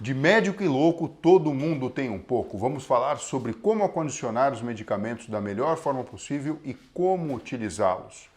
De médico e louco, todo mundo tem um pouco. Vamos falar sobre como acondicionar os medicamentos da melhor forma possível e como utilizá-los.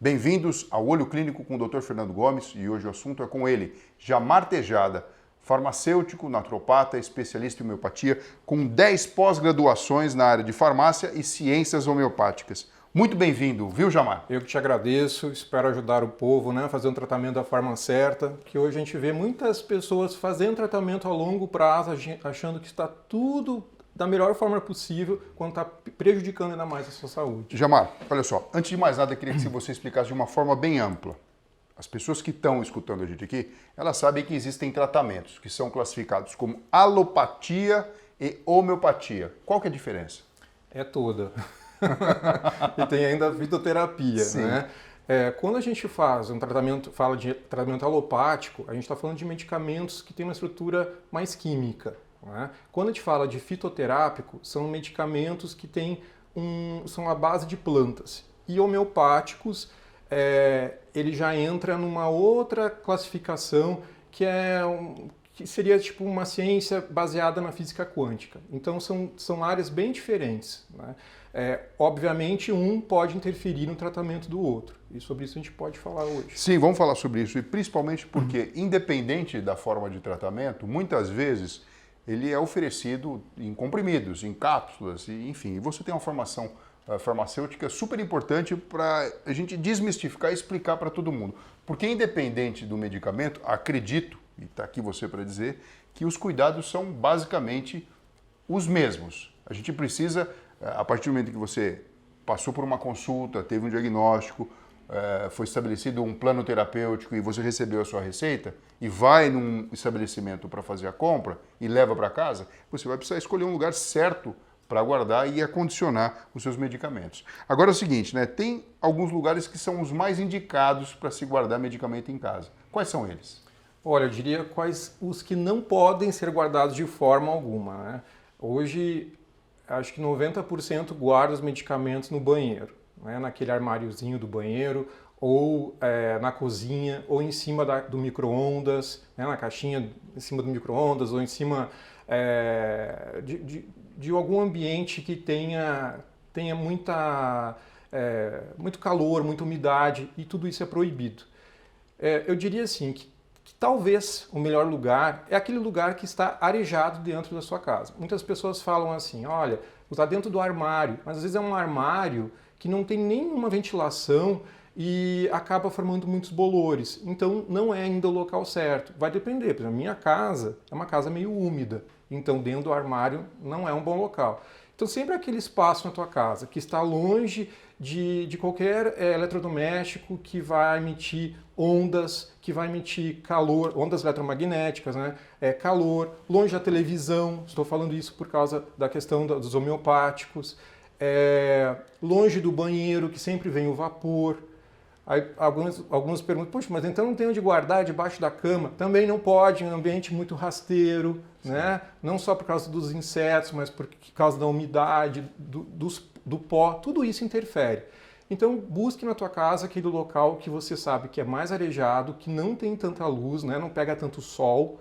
Bem-vindos ao Olho Clínico com o Dr. Fernando Gomes e hoje o assunto é com ele, Jamar Tejada, farmacêutico, naturopata, especialista em homeopatia, com 10 pós-graduações na área de farmácia e ciências homeopáticas. Muito bem-vindo, viu, Jamar? Eu que te agradeço, espero ajudar o povo, né, a fazer um tratamento da forma certa, que hoje a gente vê muitas pessoas fazendo tratamento a longo prazo, achando que está tudo da melhor forma possível, quando está prejudicando ainda mais a sua saúde. Jamar, olha só, antes de mais nada, eu queria que você explicasse de uma forma bem ampla. As pessoas que estão escutando a gente aqui, elas sabem que existem tratamentos que são classificados como alopatia e homeopatia. Qual que é a diferença? É toda. E tem ainda a fitoterapia, né? Quando a gente faz um tratamento, fala de tratamento alopático, a gente está falando de medicamentos que têm uma estrutura mais química, né? Quando a gente fala de fitoterápico, são medicamentos que são a base de plantas. E homeopáticos, ele já entra numa outra classificação que seria tipo uma ciência baseada na física quântica. Então são áreas bem diferentes, né? Obviamente um pode interferir no tratamento do outro, e sobre isso a gente pode falar hoje. Sim, vamos falar sobre isso, e principalmente porque, independente da forma de tratamento, muitas vezes ele é oferecido em comprimidos, em cápsulas, enfim, e você tem uma formação farmacêutica super importante para a gente desmistificar e explicar para todo mundo. Porque independente do medicamento, acredito, e está aqui você para dizer, que os cuidados são basicamente os mesmos. A gente precisa, a partir do momento que você passou por uma consulta, teve um diagnóstico, foi estabelecido um plano terapêutico e você recebeu a sua receita e vai num estabelecimento para fazer a compra e leva para casa, você vai precisar escolher um lugar certo para guardar e acondicionar os seus medicamentos. Agora é o seguinte, né? Tem alguns lugares que são os mais indicados para se guardar medicamento em casa. Quais são eles? Olha, eu diria quais os que não podem ser guardados de forma alguma, né? Hoje, acho que 90% guarda os medicamentos no banheiro, né? Naquele armáriozinho do banheiro, ou na cozinha, ou em cima do micro-ondas, né? Na caixinha em cima do micro-ondas, ou em cima de algum ambiente que tenha muito calor, muita umidade, e tudo isso é proibido. Eu diria assim, que talvez o melhor lugar é aquele lugar que está arejado dentro da sua casa. Muitas pessoas falam assim, olha, está dentro do armário, mas às vezes é um armário que não tem nenhuma ventilação e acaba formando muitos bolores. Então não é ainda o local certo. Vai depender, por exemplo, a minha casa é uma casa meio úmida, então dentro do armário não é um bom local. Então sempre aquele espaço na tua casa que está longe de qualquer eletrodoméstico que vai emitir ondas, que vai emitir calor, ondas eletromagnéticas, né? Calor, longe da televisão, estou falando isso por causa da questão dos homeopáticos, longe do banheiro, que sempre vem o vapor. Aí alguns perguntam, poxa, mas então não tem onde guardar debaixo da cama? Também não pode, em um ambiente muito rasteiro, né? Não só por causa dos insetos, mas por causa da umidade, do pó, tudo isso interfere. Então busque na tua casa aquele local que você sabe que é mais arejado, que não tem tanta luz, né? Não pega tanto sol,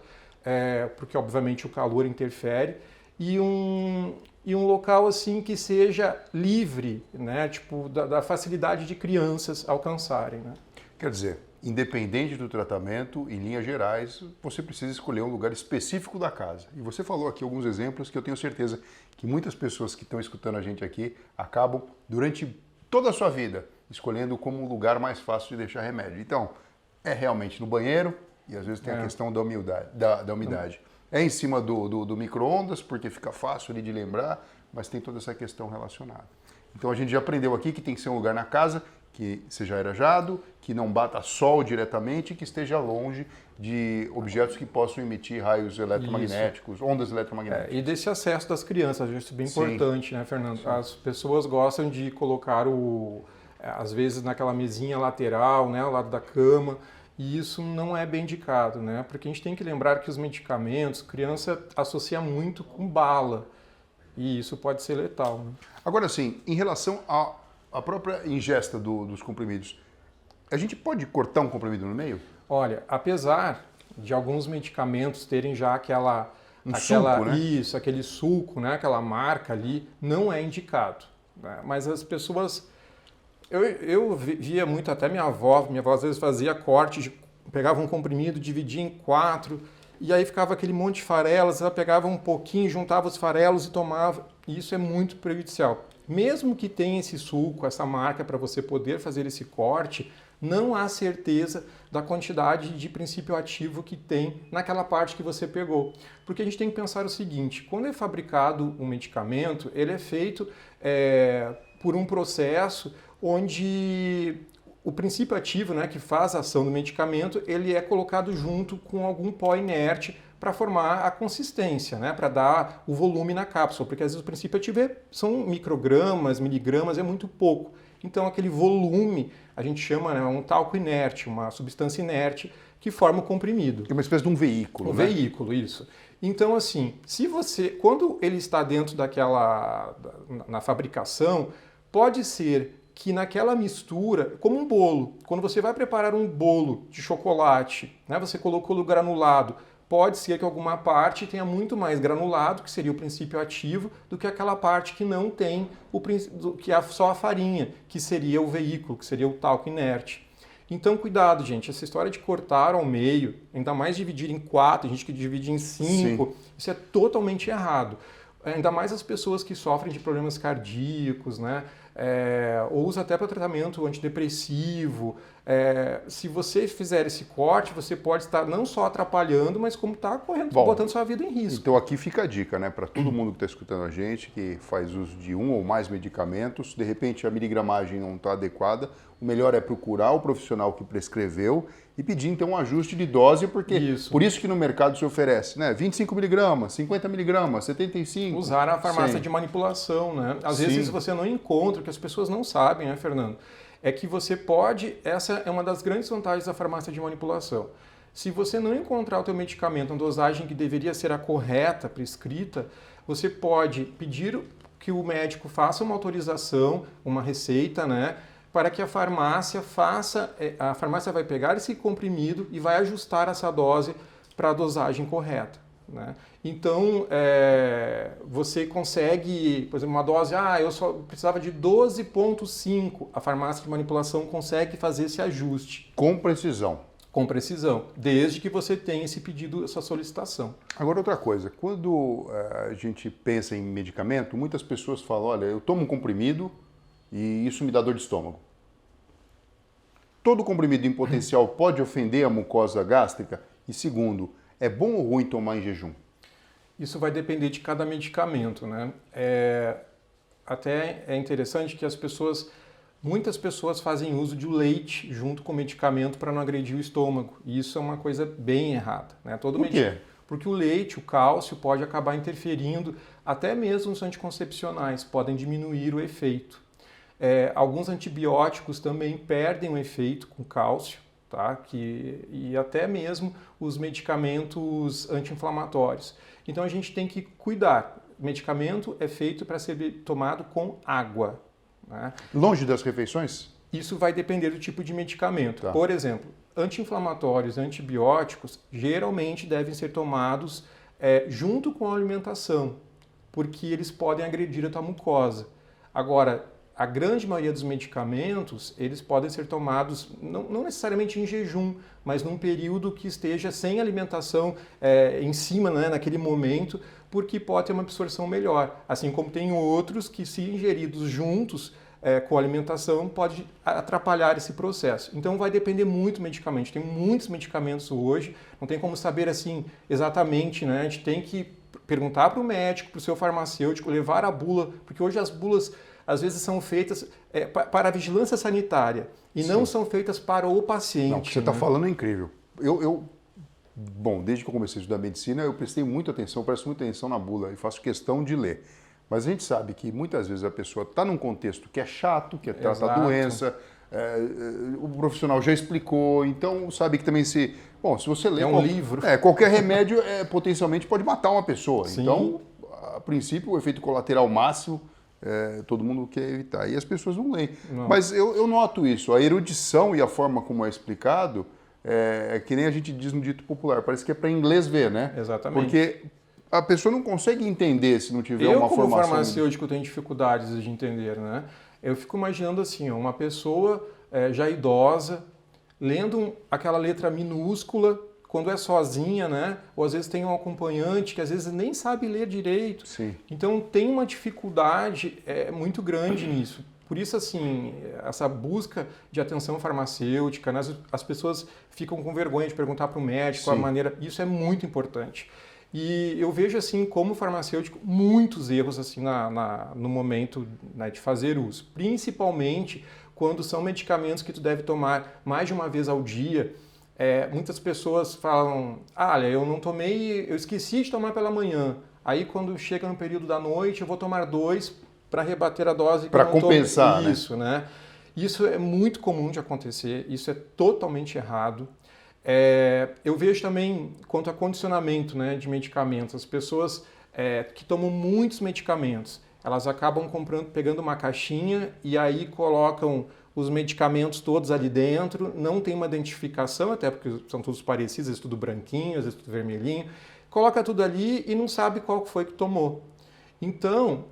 porque obviamente o calor interfere, e um local assim que seja livre, né? Tipo, da facilidade de crianças alcançarem, né? Quer dizer, independente do tratamento, em linhas gerais, você precisa escolher um lugar específico da casa. E você falou aqui alguns exemplos que eu tenho certeza que muitas pessoas que estão escutando a gente aqui acabam, durante toda a sua vida, escolhendo como um lugar mais fácil de deixar remédio. Então, é realmente no banheiro, e às vezes tem a questão da umidade. É em cima do micro-ondas, porque fica fácil ali de lembrar, mas tem toda essa questão relacionada. Então a gente já aprendeu aqui que tem que ser um lugar na casa que seja arejado, que não bata sol diretamente, que esteja longe de objetos que possam emitir raios eletromagnéticos, ondas eletromagnéticas. E desse acesso das crianças, isso é bem importante, né, Fernando? Sim. As pessoas gostam de colocar às vezes naquela mesinha lateral, né, ao lado da cama, e isso não é bem indicado, né? Porque a gente tem que lembrar que os medicamentos, criança associa muito com bala, e isso pode ser letal, né? Agora sim, em relação à própria ingesta dos comprimidos, a gente pode cortar um comprimido no meio? Olha, apesar de alguns medicamentos terem já suco, né? Isso, aquele suco, né? Aquela marca ali, não é indicado. Né? Mas as pessoas... Eu via muito, até minha avó às vezes fazia corte, pegava um comprimido, dividia em 4, e aí ficava aquele monte de farelas, ela pegava um pouquinho, juntava os farelos e tomava. E isso é muito prejudicial. Mesmo que tenha esse suco, essa marca para você poder fazer esse corte, não há certeza da quantidade de princípio ativo que tem naquela parte que você pegou. Porque a gente tem que pensar o seguinte, quando é fabricado um medicamento, ele é feito por um processo onde o princípio ativo, né, que faz a ação do medicamento, ele é colocado junto com algum pó inerte para formar a consistência, né, para dar o volume na cápsula, porque às vezes o princípio ativo são microgramas, miligramas, é muito pouco. Então aquele volume a gente chama, né, um talco inerte, uma substância inerte que forma o comprimido. É uma espécie de um veículo, Um né? veículo, isso. Então assim, quando ele está dentro na fabricação, pode ser que naquela mistura, como um bolo, quando você vai preparar um bolo de chocolate, né, você colocou o granulado, pode ser que alguma parte tenha muito mais granulado, que seria o princípio ativo, do que aquela parte que não tem, que é só a farinha, que seria o veículo, que seria o talco inerte. Então, cuidado, gente, essa história de cortar ao meio, ainda mais dividir em 4, a gente que divide em 5, isso é totalmente errado. Ainda mais as pessoas que sofrem de problemas cardíacos, né? Ou usa até para tratamento antidepressivo. Se você fizer esse corte, você pode estar não só atrapalhando, mas como está botando sua vida em risco. Então aqui fica a dica, né, para todo mundo que está escutando a gente, que faz uso de um ou mais medicamentos, de repente a miligramagem não está adequada, o melhor é procurar o profissional que prescreveu e pedir então um ajuste de dose, porque por isso que no mercado se oferece, né, 25 miligramas, 50 miligramas, 75. Usar a farmácia de manipulação, né? Às vezes você não encontra, o que as pessoas não sabem, né, Fernando? É que você pode, essa é uma das grandes vantagens da farmácia de manipulação. Se você não encontrar o teu medicamento na dosagem que deveria ser a correta, prescrita, você pode pedir que o médico faça uma autorização, uma receita, né, para que a farmácia vai pegar esse comprimido e vai ajustar essa dose para a dosagem correta. Né? Então, você consegue, por exemplo, uma dose, eu só precisava de 12,5, a farmácia de manipulação consegue fazer esse ajuste. Com precisão. Com precisão, desde que você tenha esse pedido, essa solicitação. Agora outra coisa, quando a gente pensa em medicamento, muitas pessoas falam, olha, eu tomo um comprimido e isso me dá dor de estômago. Todo comprimido em potencial pode ofender a mucosa gástrica? E segundo, é bom ou ruim tomar em jejum? Isso vai depender de cada medicamento, né? Até é interessante que muitas pessoas fazem uso de leite junto com o medicamento para não agredir o estômago. E isso é uma coisa bem errada, né? Por quê? Porque o leite, o cálcio, pode acabar interferindo, até mesmo os anticoncepcionais, podem diminuir o efeito. Alguns antibióticos também perdem o efeito com cálcio, tá? E até mesmo os medicamentos anti-inflamatórios. Então a gente tem que cuidar. O medicamento é feito para ser tomado com água. Né? Longe das refeições? Isso vai depender do tipo de medicamento. Tá. Por exemplo, anti-inflamatórios, antibióticos, geralmente devem ser tomados junto com a alimentação, porque eles podem agredir a tua mucosa. Agora, a grande maioria dos medicamentos, eles podem ser tomados, não necessariamente em jejum, mas num período que esteja sem alimentação em cima, né, naquele momento, porque pode ter uma absorção melhor. Assim como tem outros que, se ingeridos juntos com a alimentação, pode atrapalhar esse processo. Então vai depender muito do medicamento. Tem muitos medicamentos hoje, não tem como saber assim exatamente, né? A gente tem que perguntar para o médico, para o seu farmacêutico, levar a bula, porque hoje as bulas às vezes são feitas para a vigilância sanitária e não são feitas para o paciente. Não, o que você está falando é incrível. Bom, desde que eu comecei a estudar medicina, eu presto muita atenção na bula e faço questão de ler. Mas a gente sabe que muitas vezes a pessoa está num contexto que é chato, que é tratar a doença, o profissional já explicou, então sabe que também se você lê... livro. Qualquer remédio potencialmente pode matar uma pessoa. Sim. Então, a princípio, o efeito colateral máximo... todo mundo quer evitar. E as pessoas não leem. Não. Mas eu noto isso. A erudição e a forma como é explicado é que nem a gente diz no dito popular, parece que é para inglês ver, né? Exatamente. Porque a pessoa não consegue entender se não tiver Eu, uma como formação. farmacêutico, tenho dificuldades de entender, né? Eu fico imaginando assim, ó, uma pessoa já idosa, lendo aquela letra minúscula, quando é sozinha, né? Ou às vezes tem um acompanhante que às vezes nem sabe ler direito. Sim. Então tem uma dificuldade muito grande nisso. Por isso, assim, essa busca de atenção farmacêutica, né? As pessoas ficam com vergonha de perguntar para o médico a Sim. maneira. Isso é muito importante. E eu vejo, assim, como farmacêutico, muitos erros assim no momento, né, de fazer uso. Principalmente quando são medicamentos que tu deve tomar mais de uma vez ao dia. Muitas pessoas falam, olha, eu não tomei, eu esqueci de tomar pela manhã. Aí quando chega no período da noite, eu vou tomar 2 para rebater a dose que eu Para não compensar, tomei. Isso, né? Isso é muito comum de acontecer, isso é totalmente errado. Eu vejo também quanto a condicionamento, né, de medicamentos. As pessoas que tomam muitos medicamentos, elas acabam pegando uma caixinha e aí colocam os medicamentos todos ali dentro, não tem uma identificação, até porque são todos parecidos, às vezes tudo branquinho, às vezes tudo vermelhinho, coloca tudo ali e não sabe qual foi que tomou. Então,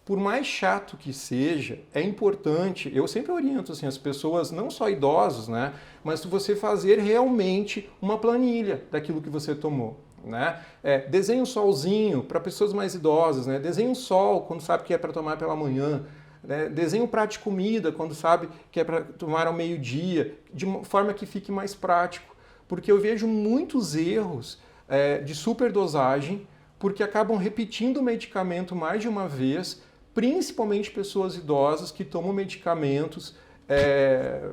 por mais chato que seja, é importante, eu sempre oriento assim, as pessoas, não só idosos, né, mas você fazer realmente uma planilha daquilo que você tomou. Né? Desenhe um solzinho para pessoas mais idosas, né? Desenhe um sol quando sabe que é para tomar pela manhã, né? Desenhe um prato de comida quando sabe que é para tomar ao meio-dia, de uma forma que fique mais prático. Porque eu vejo muitos erros de superdosagem, porque acabam repetindo o medicamento mais de uma vez, principalmente pessoas idosas que tomam medicamentos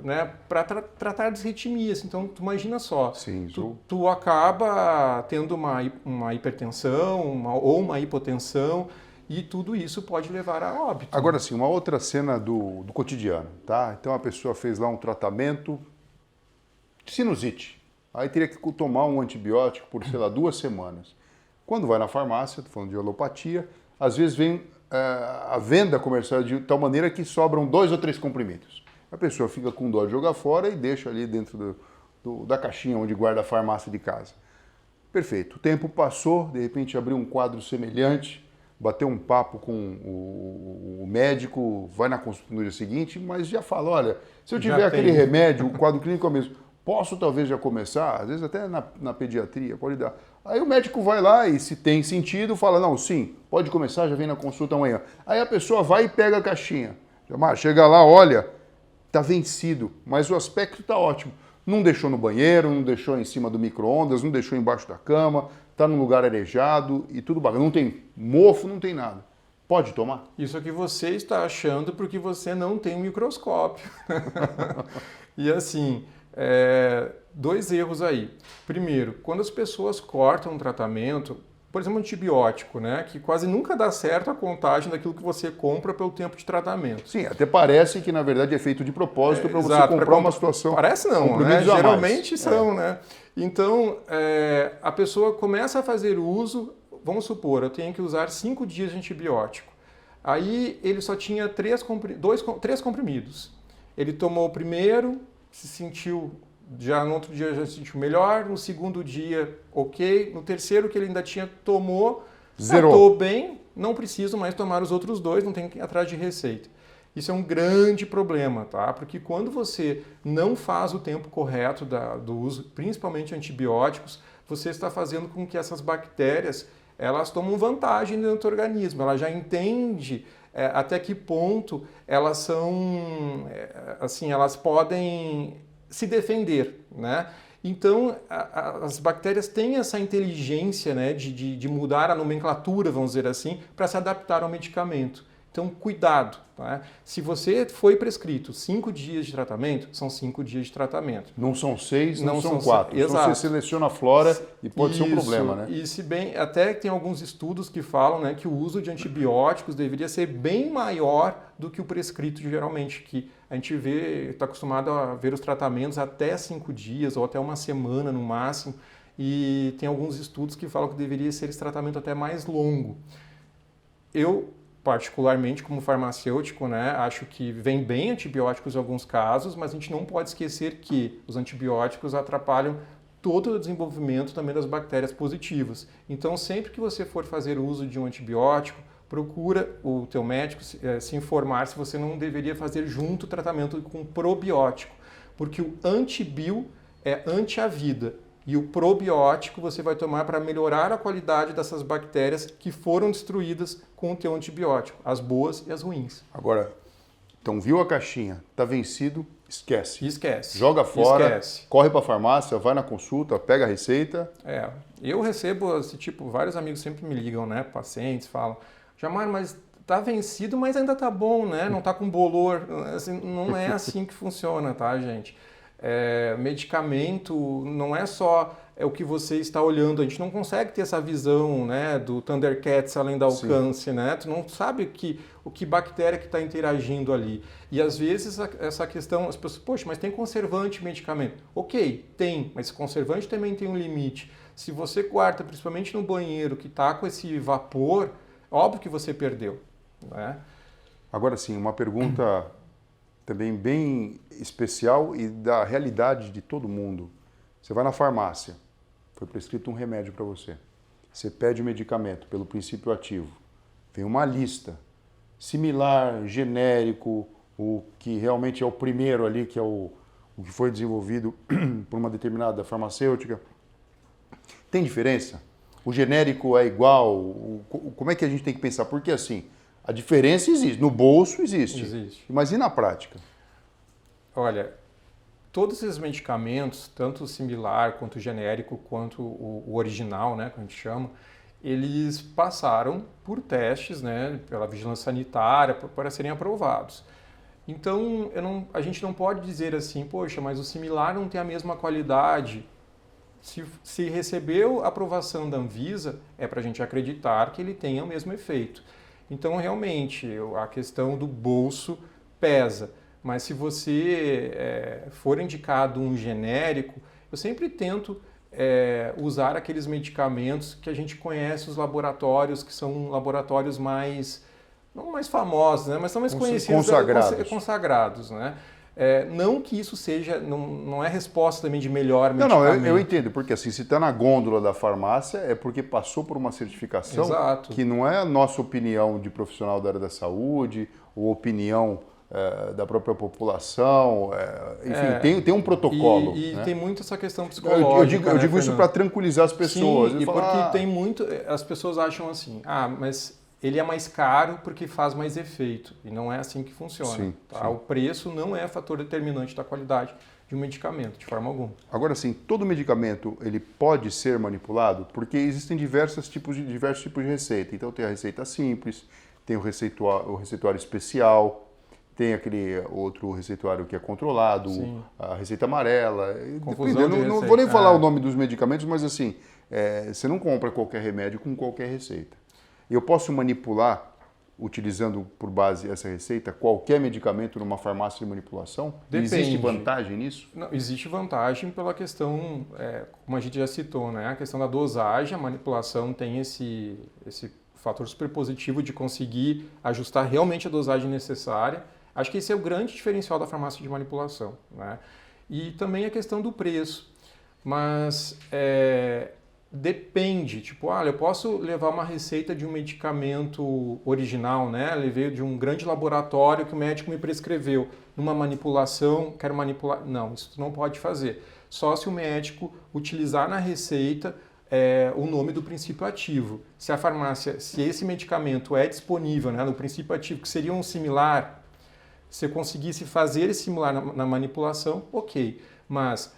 né, para tratar disritmias. Então, tu imagina só, Sim, tu acaba tendo uma hipertensão ou uma hipotensão e tudo isso pode levar a óbito. Agora sim, uma outra cena do cotidiano, tá? Então a pessoa fez lá um tratamento de sinusite. Aí teria que tomar um antibiótico por, sei lá, 2 semanas. Quando vai na farmácia, estou falando de alopatia, às vezes vem a venda comercial de tal maneira que sobram 2 ou 3 comprimidos. A pessoa fica com dó de jogar fora e deixa ali dentro da caixinha onde guarda a farmácia de casa. Perfeito. O tempo passou, de repente abriu um quadro semelhante, bateu um papo com o médico, vai na consulta no dia seguinte, mas já fala, olha, se eu tiver aquele remédio, o quadro clínico é o mesmo, posso talvez já começar? Às vezes até na pediatria pode dar. Aí o médico vai lá e se tem sentido, fala, não, sim, pode começar, já vem na consulta amanhã. Aí a pessoa vai e pega a caixinha. Chega lá, olha, está vencido, mas o aspecto está ótimo. Não deixou no banheiro, não deixou em cima do micro-ondas, não deixou embaixo da cama, está num lugar arejado e tudo bacana. Não tem mofo, não tem nada. Pode tomar? Isso é o que você está achando porque você não tem um microscópio. E assim, 2 erros aí. Primeiro, quando as pessoas cortam um tratamento, por exemplo, antibiótico, né, que quase nunca dá certo a contagem daquilo que você compra pelo tempo de tratamento. Sim, até parece que na verdade é feito de propósito para você comprar uma situação. Parece não, né? Geralmente são, né? Então, a pessoa começa a fazer uso, vamos supor, eu tenho que usar 5 dias de antibiótico. Aí ele só tinha 3 comprimidos. Ele tomou o primeiro, se sentiu, já no outro dia já se sentiu melhor, no segundo dia ok, no terceiro que ele ainda tinha tomou, estou bem, não preciso mais tomar os outros 2, não tem que ir atrás de receita. Isso é um grande problema, tá? Porque quando você não faz o tempo correto do uso, principalmente antibióticos, você está fazendo com que essas bactérias elas tomam vantagem dentro do organismo. Ela já entende até que ponto elas são, assim, elas podem se defender, né? Então, as bactérias têm essa inteligência, né, de mudar a nomenclatura, vamos dizer assim, para se adaptar ao medicamento. Então, cuidado. Tá? Se você foi prescrito 5 dias de tratamento, são 5 dias de tratamento. Não são 6, não são 4. Então, exato. você seleciona a flora e pode ser um problema, né? E se bem, até tem alguns estudos que falam, né, que o uso de antibióticos deveria ser bem maior do que o prescrito geralmente, que a gente está acostumado a ver os tratamentos até 5 dias ou até uma semana no máximo, e tem alguns estudos que falam que deveria ser esse tratamento até mais longo. Eu particularmente como farmacêutico, né, acho que vem bem antibióticos em alguns casos, mas a gente não pode esquecer que os antibióticos atrapalham todo o desenvolvimento também das bactérias positivas. Então, sempre que você for fazer uso de um antibiótico, procura o teu médico se informar se você não deveria fazer junto o tratamento com probiótico, porque o antibio é ante a vida e o probiótico você vai tomar para melhorar a qualidade dessas bactérias que foram destruídas com o teu antibiótico, as boas e as ruins. Agora, então viu a caixinha, está vencido, esquece. Esquece. Joga fora, Esquece. corre para a farmácia, vai na consulta, pega a receita. Eu recebo esse tipo, vários amigos sempre me ligam, né, pacientes, falam, Jamar, mas tá vencido, mas ainda tá bom, né? Não tá com bolor. Assim, não é assim que funciona, tá, gente? Medicamento não é só o que você está olhando. A gente não consegue ter essa visão, né, do Thundercats além do alcance, né? Tu não sabe o que bactéria que está interagindo ali. E às vezes essa questão, as pessoas, poxa, mas tem conservante em medicamento. Ok, tem, mas conservante também tem um limite. Se você guarda, principalmente no banheiro, que está com esse vapor, óbvio que você perdeu, né? Agora sim, uma pergunta também bem especial e da realidade de todo mundo. Você vai na farmácia, foi prescrito um remédio para você. Você pede o medicamento pelo princípio ativo. Vem uma lista similar, genérico, o que realmente é o primeiro ali, que é o que foi desenvolvido por uma determinada farmacêutica. Tem diferença? O genérico é igual? Como é que a gente tem que pensar? Porque assim, a diferença existe, no bolso existe. Mas e na prática? Olha, todos esses medicamentos, tanto o similar quanto o genérico, quanto o original, né, que a gente chama, eles passaram por testes, né, pela vigilância sanitária para serem aprovados. Então, a gente não pode dizer assim, poxa, mas o similar não tem a mesma qualidade. Se recebeu a aprovação da Anvisa, é para a gente acreditar que ele tenha o mesmo efeito. Então, realmente, a questão do bolso pesa. Mas se você for indicado um genérico, eu sempre tento usar aqueles medicamentos que a gente conhece, os laboratórios, que são laboratórios mais, não mais famosos, né? Mas são mais conhecidos, consagrados, né? Não que isso seja, não é resposta também de melhor medicamento. Não, eu entendo, porque assim, se está na gôndola da farmácia é porque passou por uma certificação. Exato. Que não é a nossa opinião de profissional da área da saúde, ou opinião da própria população, enfim, tem um protocolo. E né? tem muito essa questão psicológica. Eu digo isso para tranquilizar as pessoas. Sim, porque tem muito, as pessoas acham assim, mas ele é mais caro porque faz mais efeito. E não é assim que funciona. Sim, tá? sim. O preço não é fator determinante da qualidade de um medicamento, de forma alguma. Agora sim, todo medicamento ele pode ser manipulado porque existem diversos tipos de receita. Então tem a receita simples, tem o receituário especial, tem aquele outro receituário que é controlado, a receita amarela. Não vou nem falar o nome dos medicamentos, mas assim, você não compra qualquer remédio com qualquer receita. Eu posso manipular, utilizando por base essa receita, qualquer medicamento numa farmácia de manipulação? Depende. Existe vantagem nisso? Não, existe vantagem pela questão, como a gente já citou, né? A questão da dosagem, a manipulação tem esse fator super positivo de conseguir ajustar realmente a dosagem necessária. Acho que esse é o grande diferencial da farmácia de manipulação, né? E também a questão do preço. Mas depende, tipo, eu posso levar uma receita de um medicamento original, né? Levei de um grande laboratório que o médico me prescreveu. Numa manipulação, quero manipular. Não, isso não pode fazer. Só se o médico utilizar na receita o nome do princípio ativo. Se a farmácia, se esse medicamento é disponível, né, no princípio ativo, que seria um similar, se eu conseguisse fazer esse similar na manipulação, ok. Mas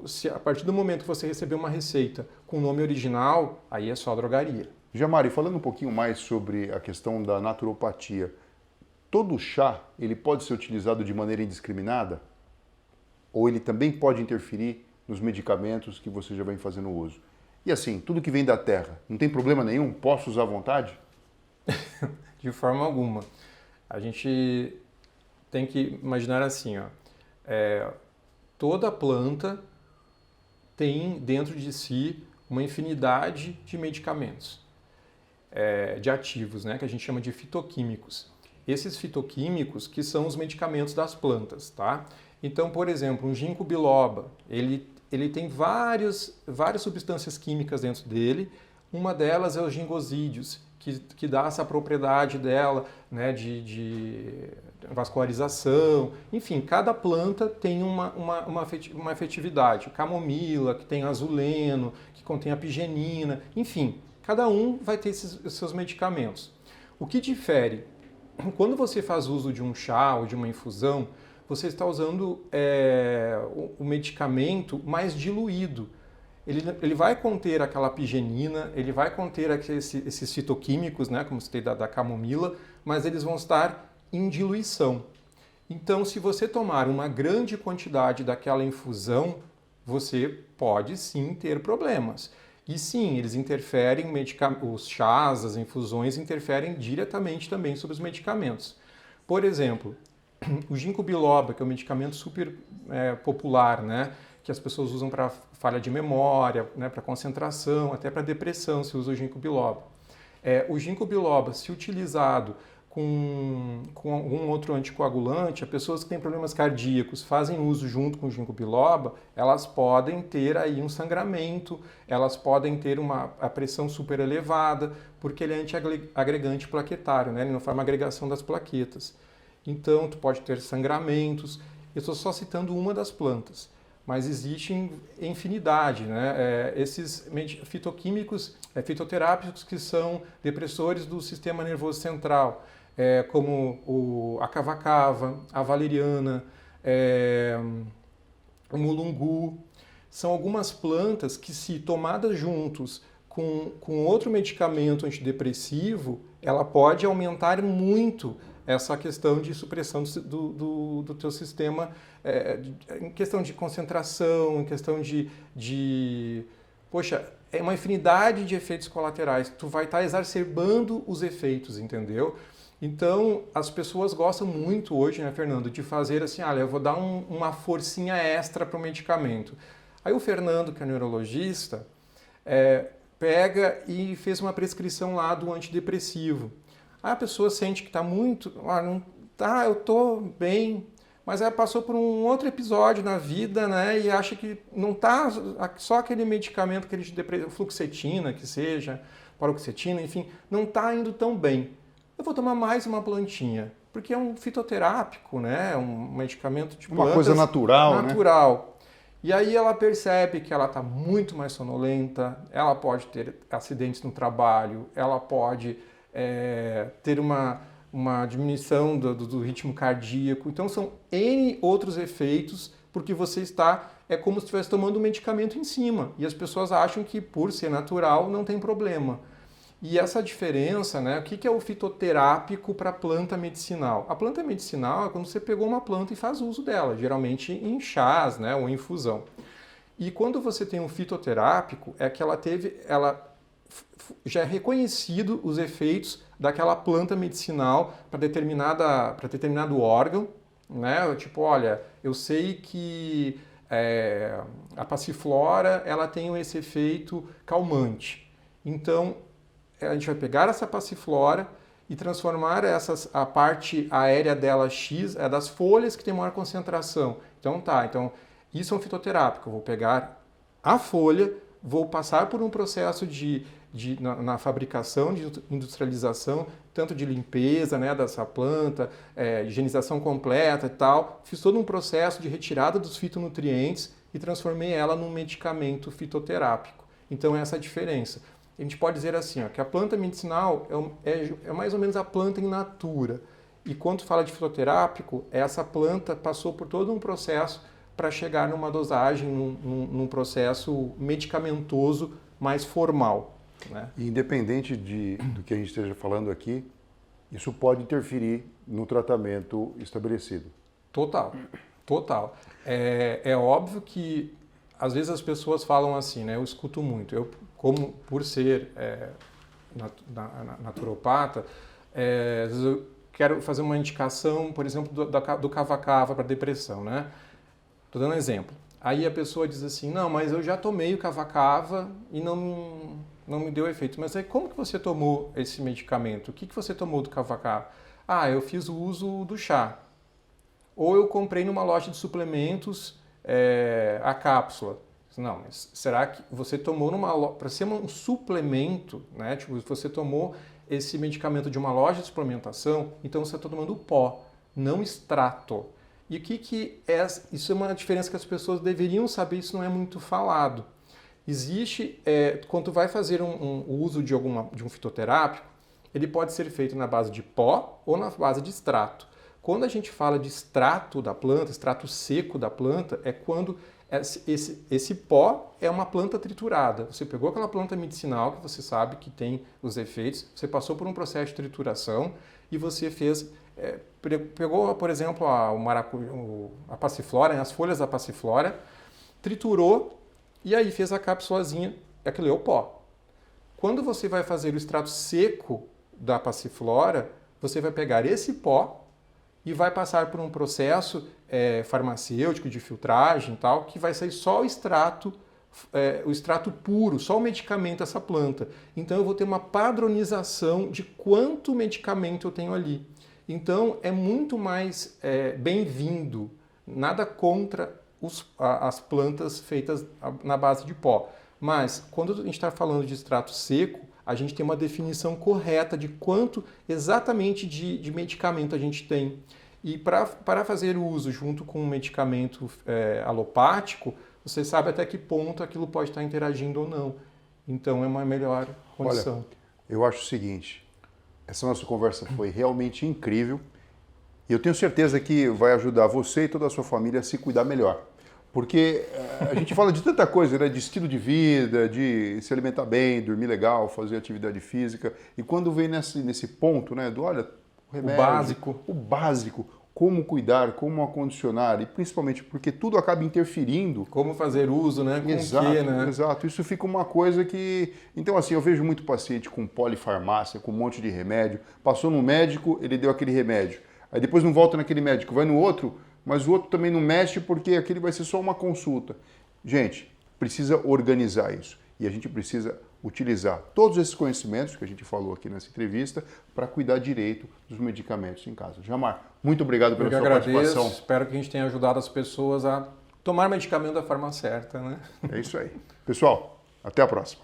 se a partir do momento que você receber uma receita com o nome original, aí é só drogaria. Jamari, falando um pouquinho mais sobre a questão da naturopatia, todo chá ele pode ser utilizado de maneira indiscriminada? Ou ele também pode interferir nos medicamentos que você já vem fazendo uso? E assim, tudo que vem da terra, não tem problema nenhum? Posso usar à vontade? De forma alguma. A gente tem que imaginar assim, toda planta tem dentro de si uma infinidade de medicamentos. de ativos, né, que a gente chama de fitoquímicos. Esses fitoquímicos que são os medicamentos das plantas, tá? Então, por exemplo, um ginkgo biloba, ele tem várias substâncias químicas dentro dele. Uma delas é os gingosídeos, que dá essa propriedade dela, né, de vascularização. Enfim, cada planta tem uma efetividade. Camomila, que tem azuleno, que contém apigenina. Enfim, cada um vai ter esses seus medicamentos. O que difere? Quando você faz uso de um chá ou de uma infusão, você está usando o medicamento mais diluído. Ele vai conter aquela apigenina, ele vai conter esses fitoquímicos, né, como citei da camomila, mas eles vão estar em diluição. Então, se você tomar uma grande quantidade daquela infusão, você pode sim ter problemas. E sim, eles interferem, os chás, as infusões interferem diretamente também sobre os medicamentos. Por exemplo, o ginkgo biloba, que é um medicamento super popular, né, que as pessoas usam para falha de memória, né, para concentração, até para depressão se usa o ginkgo biloba. O ginkgo biloba, se utilizado com algum outro anticoagulante, as pessoas que têm problemas cardíacos fazem uso junto com o ginkgo biloba, elas podem ter aí um sangramento, elas podem ter a pressão super elevada, porque ele é antiagregante plaquetário, né? Ele não faz uma agregação das plaquetas. Então, tu pode ter sangramentos. Eu estou só citando uma das plantas, mas existem infinidade, né? Esses fitoquímicos, fitoterápicos que são depressores do sistema nervoso central, como a cava-cava, a valeriana, o mulungu. São algumas plantas que, se tomadas juntos com outro medicamento antidepressivo, ela pode aumentar muito essa questão de supressão do teu sistema, em questão de concentração, em questão poxa, é uma infinidade de efeitos colaterais. Tu vai estar exacerbando os efeitos, entendeu? Então, as pessoas gostam muito hoje, né, Fernando, de fazer assim, eu vou dar uma forcinha extra para o medicamento. Aí o Fernando, que é neurologista, pega e fez uma prescrição lá do antidepressivo. Aí a pessoa sente que está muito, não tá, eu estou bem, mas aí passou por um outro episódio na vida, né, e acha que não está só aquele medicamento, fluoxetina, que seja, paroxetina, enfim, não está indo tão bem. Eu vou tomar mais uma plantinha, porque é um fitoterápico, né, um medicamento de plantas. Uma coisa natural, né? E aí ela percebe que ela está muito mais sonolenta, ela pode ter acidentes no trabalho, ela pode ter uma diminuição do ritmo cardíaco. Então são N outros efeitos, porque você está, como se estivesse tomando um medicamento em cima. E as pessoas acham que, por ser natural, não tem problema. E essa diferença, né, o que é o fitoterápico para a planta medicinal? A planta medicinal é quando você pegou uma planta e faz uso dela, geralmente em chás, né, ou em infusão. E quando você tem um fitoterápico, é que ela já é reconhecido os efeitos daquela planta medicinal para determinado órgão, né? Tipo, olha, eu sei que a passiflora ela tem esse efeito calmante. Então, a gente vai pegar essa passiflora e transformar a parte aérea dela X, das folhas que tem maior concentração. Então isso é um fitoterápico. Eu vou pegar a folha, vou passar por um processo na fabricação, de industrialização, tanto de limpeza, né, dessa planta, higienização completa e tal. Fiz todo um processo de retirada dos fitonutrientes e transformei ela num medicamento fitoterápico. Então, essa é a diferença. A gente pode dizer assim, que a planta medicinal é mais ou menos a planta in natura. E quando fala de fitoterápico, essa planta passou por todo um processo para chegar numa dosagem, num processo medicamentoso mais formal, né? Independente do que a gente esteja falando aqui, isso pode interferir no tratamento estabelecido. Total. É óbvio que às vezes as pessoas falam assim, né? Eu escuto muito. Como por ser naturopata, às vezes eu quero fazer uma indicação, por exemplo, do cava-cava para depressão, né? Estou dando um exemplo. Aí a pessoa diz assim, não, mas eu já tomei o cava-cava e não me deu efeito. Mas aí como que você tomou esse medicamento? O que você tomou do cava-cava? Ah, eu fiz o uso do chá. Ou eu comprei numa loja de suplementos a cápsula. Não, mas será que você tomou numa loja... Para ser um suplemento, né? Tipo, você tomou esse medicamento de uma loja de suplementação, então você está tomando pó, não extrato. E o que é? Isso é uma diferença que as pessoas deveriam saber, isso não é muito falado. Existe, quando tu vai fazer o uso de um fitoterápico, ele pode ser feito na base de pó ou na base de extrato. Quando a gente fala de extrato da planta, extrato seco da planta, é quando esse pó é uma planta triturada. Você pegou aquela planta medicinal que você sabe que tem os efeitos, você passou por um processo de trituração e você fez... pegou, por exemplo, a passiflora, as folhas da passiflora, triturou e aí fez a cápsulazinha, aquilo é o pó. Quando você vai fazer o extrato seco da passiflora, você vai pegar esse pó e vai passar por um processo farmacêutico de filtragem e tal, que vai sair só o extrato puro, só o medicamento, essa planta. Então eu vou ter uma padronização de quanto medicamento eu tenho ali. Então é muito mais bem-vindo, nada contra as plantas feitas na base de pó. Mas quando a gente está falando de extrato seco, a gente tem uma definição correta de quanto exatamente de medicamento a gente tem. E para fazer o uso junto com um medicamento alopático, você sabe até que ponto aquilo pode estar interagindo ou não. Então é uma melhor condição. Olha, eu acho o seguinte, essa nossa conversa foi realmente incrível e eu tenho certeza que vai ajudar você e toda a sua família a se cuidar melhor. Porque a gente fala de tanta coisa, né? De estilo de vida, de se alimentar bem, dormir legal, fazer atividade física. E quando vem nesse ponto, né? Olha, o remédio, o básico, como cuidar, como acondicionar, e principalmente porque tudo acaba interferindo. Como fazer uso, né? Com Exato, o quê, né? Exato. Isso fica uma coisa que... Então, assim, eu vejo muito paciente com polifarmácia, com um monte de remédio. Passou no médico, ele deu aquele remédio. Aí depois não volta naquele médico, vai no outro... mas o outro também não mexe porque aquele vai ser só uma consulta. Gente, precisa organizar isso. E a gente precisa utilizar todos esses conhecimentos que a gente falou aqui nessa entrevista para cuidar direito dos medicamentos em casa. Jamar, muito obrigado pela sua participação. Espero que a gente tenha ajudado as pessoas a tomar medicamento da forma certa, né? É isso aí. Pessoal, até a próxima.